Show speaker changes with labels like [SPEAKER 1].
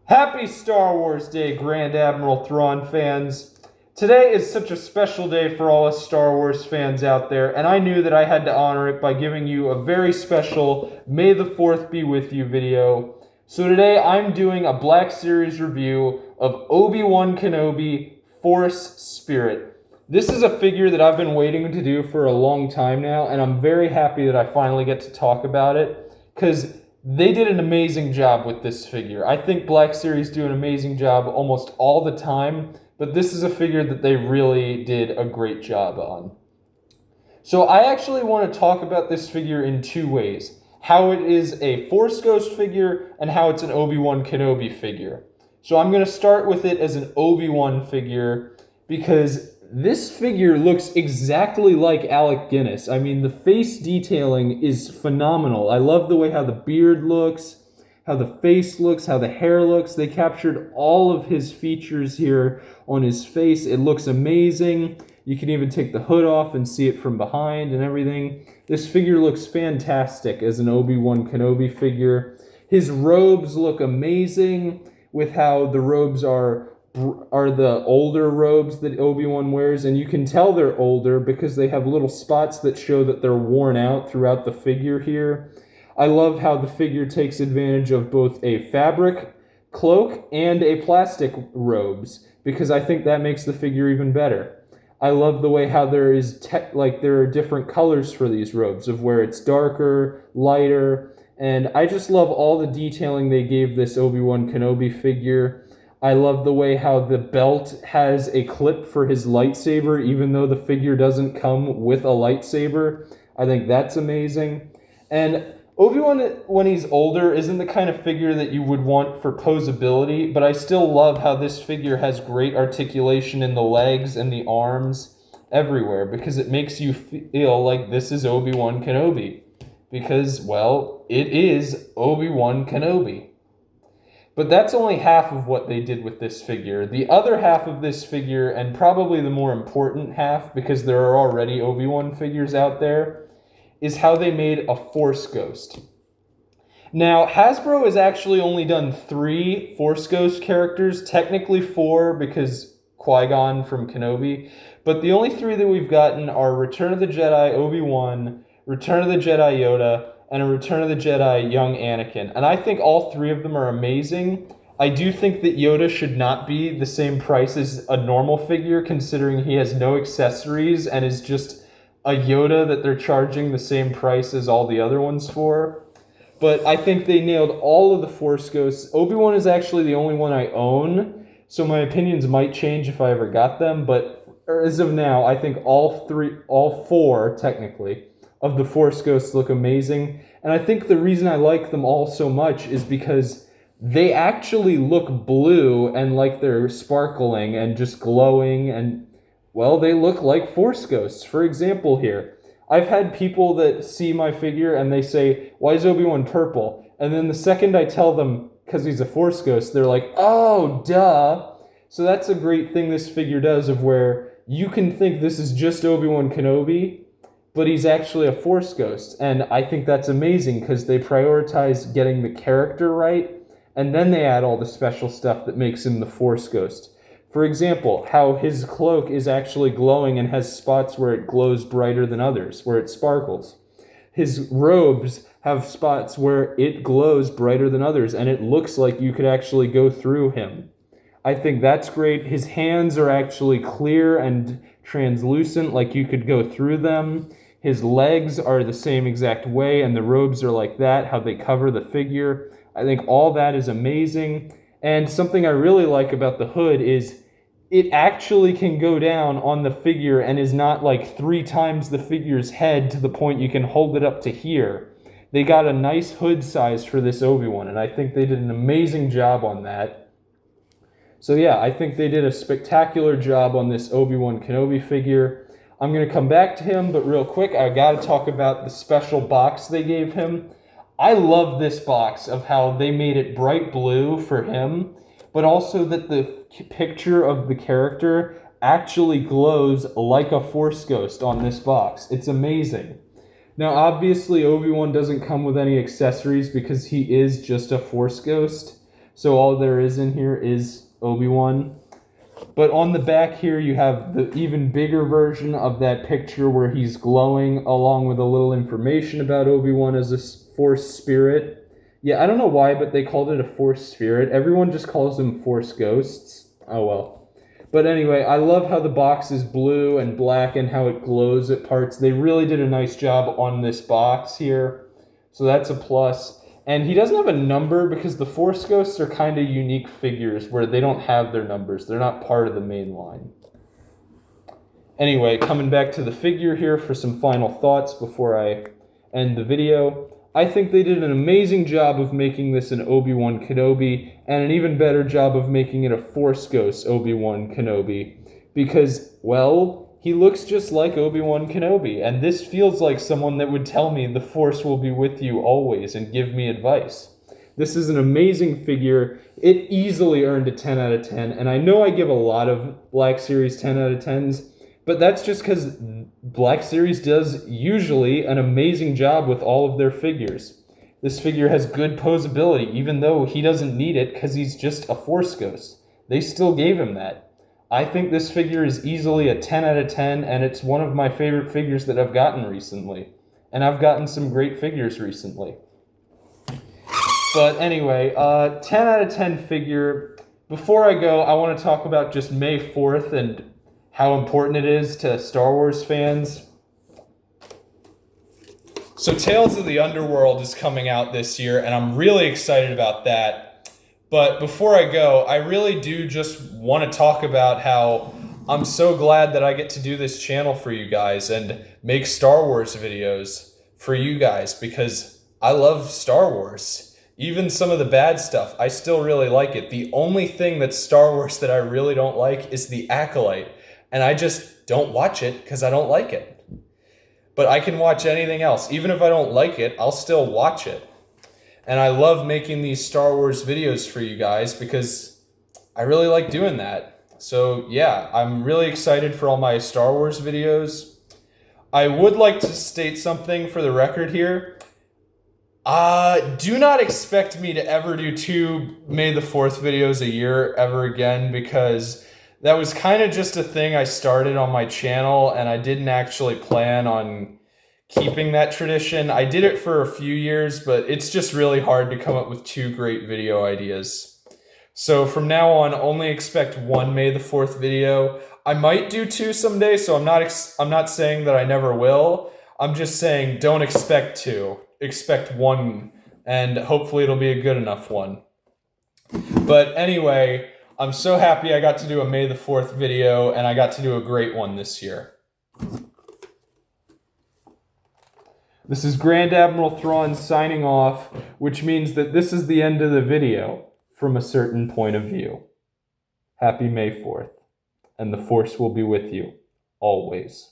[SPEAKER 1] Happy Star Wars Day, Grand Admiral Thrawn fans. Today is such a special day for all us Star Wars fans out there, and I knew that I had to honor it by giving you a very special May the 4th be with you video. So today I'm doing a Black Series review of Obi-Wan Kenobi Force Spirit. This is a figure that I've been waiting to do for a long time now, and I'm very happy that I finally get to talk about it, because they did an amazing job with this figure. I think Black Series do an amazing job almost all the time, but this is a figure that they really did a great job on. So I actually want to talk about this figure in two ways. How it is a Force Ghost figure and how it's an Obi-Wan Kenobi figure. So I'm going to start with it as an Obi-Wan figure because this figure looks exactly like Alec Guinness. I mean, the face detailing is phenomenal. I love the way how the beard looks, how the face looks, how the hair looks. They captured all of his features here on his face. It looks amazing. You can even take the hood off and see it from behind and everything. This figure looks fantastic as an Obi-Wan Kenobi figure. His robes look amazing with how the robes are the older robes that Obi-Wan wears, and you can tell they're older because they have little spots that show that they're worn out throughout the figure here. I love how the figure takes advantage of both a fabric cloak and a plastic robes because I think that makes the figure even better. I love the way how there are different colors for these robes, of where it's darker, lighter, and I just love all the detailing they gave this Obi-Wan Kenobi figure. I love the way how the belt has a clip for his lightsaber, even though the figure doesn't come with a lightsaber. I think that's amazing. And Obi-Wan, when he's older, isn't the kind of figure that you would want for posability, but I still love how this figure has great articulation in the legs and the arms everywhere, because it makes you feel like this is Obi-Wan Kenobi. Because, well, it is Obi-Wan Kenobi. But that's only half of what they did with this figure. The other half of this figure, and probably the more important half, because there are already Obi-Wan figures out there, is how they made a Force Ghost. Now, Hasbro has actually only done 3 Force Ghost characters, technically 4 because Qui-Gon from Kenobi, but the only 3 that we've gotten are Return of the Jedi Obi-Wan, Return of the Jedi Yoda, and a Return of the Jedi young Anakin. And I think all 3 of them are amazing. I do think that Yoda should not be the same price as a normal figure, considering he has no accessories and is just a Yoda that they're charging the same price as all the other ones for. But I think they nailed all of the Force Ghosts. Obi-Wan is actually the only one I own, so my opinions might change if I ever got them, but as of now, I think all 4, technically, of the Force Ghosts look amazing. And I think the reason I like them all so much is because they actually look blue and like they're sparkling and just glowing, and, well, they look like Force Ghosts. For example here, I've had people that see my figure and they say, why is Obi-Wan purple? And then the second I tell them, because he's a Force Ghost, they're like, oh, duh. So that's a great thing this figure does, of where you can think this is just Obi-Wan Kenobi, but he's actually a Force Ghost. And I think that's amazing because they prioritize getting the character right, and then they add all the special stuff that makes him the Force Ghost. For example, how his cloak is actually glowing and has spots where it glows brighter than others, where it sparkles. His robes have spots where it glows brighter than others, and it looks like you could actually go through him. I think that's great. His hands are actually clear and translucent, like you could go through them. His legs are the same exact way, and the robes are like that, how they cover the figure. I think all that is amazing. And something I really like about the hood is it actually can go down on the figure and is not like 3 times the figure's head to the point you can hold it up to here. They got a nice hood size for this Obi-Wan, and I think they did an amazing job on that. So yeah, I think they did a spectacular job on this Obi-Wan Kenobi figure. I'm going to come back to him, but real quick, I got to talk about the special box they gave him. I love this box of how they made it bright blue for him, but also that the picture of the character actually glows like a Force Ghost on this box. It's amazing. Now, obviously, Obi-Wan doesn't come with any accessories because he is just a Force Ghost. So all there is in here is Obi-Wan. But on the back here, you have the even bigger version of that picture where he's glowing, along with a little information about Obi-Wan as a Force spirit. Yeah, I don't know why, but they called it a Force spirit. Everyone just calls them Force ghosts. Oh well. But anyway, I love how the box is blue and black and how it glows at parts. They really did a nice job on this box here. So that's a plus. And he doesn't have a number because the Force Ghosts are kind of unique figures where they don't have their numbers. They're not part of the main line. Anyway, coming back to the figure here for some final thoughts before I end the video. I think they did an amazing job of making this an Obi-Wan Kenobi and an even better job of making it a Force Ghost Obi-Wan Kenobi. Because, well, he looks just like Obi-Wan Kenobi, and this feels like someone that would tell me the Force will be with you always and give me advice. This is an amazing figure. It easily earned a 10 out of 10, and I know I give a lot of Black Series 10 out of 10s, but that's just because Black Series does usually an amazing job with all of their figures. This figure has good posability, even though he doesn't need it because he's just a Force Ghost. They still gave him that. I think this figure is easily a 10 out of 10, and it's one of my favorite figures that I've gotten recently. And I've gotten some great figures recently. But anyway, 10 out of 10 figure. Before I go, I want to talk about just May 4th and how important it is to Star Wars fans. So Tales of the Underworld is coming out this year, and I'm really excited about that. But before I go, I really do just want to talk about how I'm so glad that I get to do this channel for you guys and make Star Wars videos for you guys because I love Star Wars. Even some of the bad stuff, I still really like it. The only thing that's Star Wars that I really don't like is The Acolyte, and I just don't watch it because I don't like it. But I can watch anything else. Even if I don't like it, I'll still watch it. And I love making these Star Wars videos for you guys because I really like doing that. So yeah, I'm really excited for all my Star Wars videos. I would like to state something for the record here. Do not expect me to ever do 2 May the 4th videos a year ever again because that was kind of just a thing I started on my channel and I didn't actually plan on keeping that tradition. I did it for a few years, but it's just really hard to come up with 2 great video ideas. So from now on, only expect 1 May the 4th video. I might do 2 someday, so I'm not saying that I never will. I'm just saying don't expect 2. Expect 1, and hopefully it'll be a good enough one. But anyway, I'm so happy I got to do a May the 4th video, and I got to do a great one this year. This is Grand Admiral Thrawn signing off, which means that this is the end of the video from a certain point of view. Happy May 4th, and the Force will be with you, always.